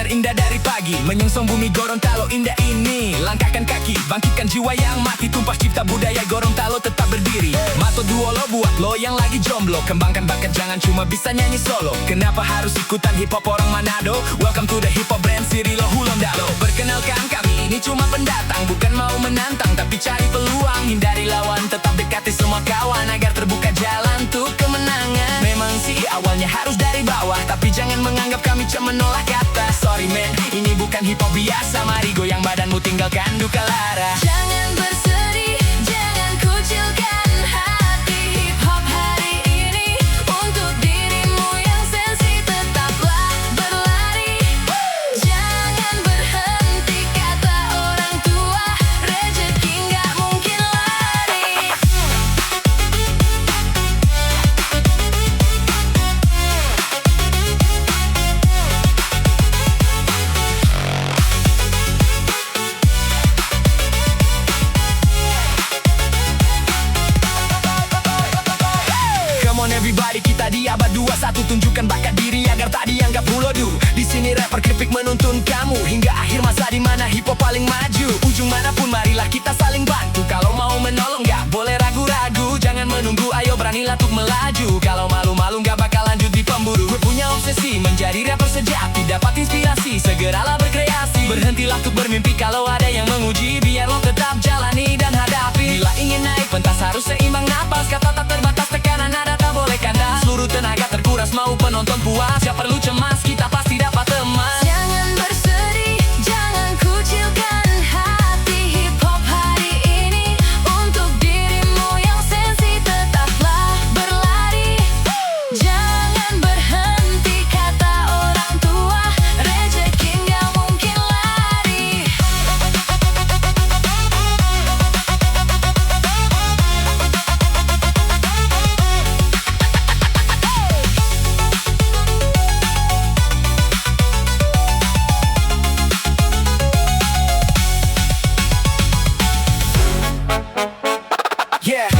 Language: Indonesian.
terindah dari pagi, menyongsong bumi Gorontalo indah ini. Langkahkan kaki, bangkitkan jiwa yang mati, tumpah cipta budaya Gorontalo tetap berdiri. Mato Duolo buat lo yang lagi jomblo, kembangkan bakat jangan cuma bisa nyanyi solo. Kenapa harus ikutan hip hop orang Manado? Welcome to the hip hop brand Sirilo Hulondalo. Perkenalkan kami ini cuma pendatang, bukan mau menantang tapi cari peluang. Hindari lawan, tetap dekati semua kawan agar terbuka jalan untuk kemenangan. Memang sih awalnya harus dari bawah, tapi jangan menganggap kami cuma menolak kata. Sorry man, ini bukan hip hop biasa. Mari goyang badanmu, tinggalkan duka lara. Jangan bersedih, jangan kucilkan hati. Hip hop hari ini untuk dirimu yang sensi, tetaplah berlari. Jangan berhenti kata orang tua, rezeki nggak mungkin lari. Come on everybody, kita di abad 21, tunjukkan bakat diri agar tak dianggap bulodu. Di sini rapper keripik menuntun kamu hingga akhir masa di mana hip hop paling maju. Ujung manapun marilah kita saling bantu. Kalau mau menolong gak boleh ragu-ragu, jangan menunggu, ayo beranilah untuk melaju. Kalau malu-malu gak bakal lanjut di pemburu. Gue punya obsesi menjadi rapper sejati, dapat inspirasi segeralah berkreasi. Berhentilah untuk bermimpi kalau ada yang menguji, biar lo tetap jalani dan hadapi. Bila ingin naik pentas harus seimbang napas, kata tak terbatas, tekanan nada tak boleh kandas. Seluruh tenaga terkuras, mau penonton puas, gak perlu cemas, kita pasti dapat emas. Jangan bersedih, jangan kucilkan hati. Hip hop hari ini untuk dirimu yang sensi, tetaplah berlari. Jangan berhenti kata orang tua, rezeki nggak mungkin lari. Yeah,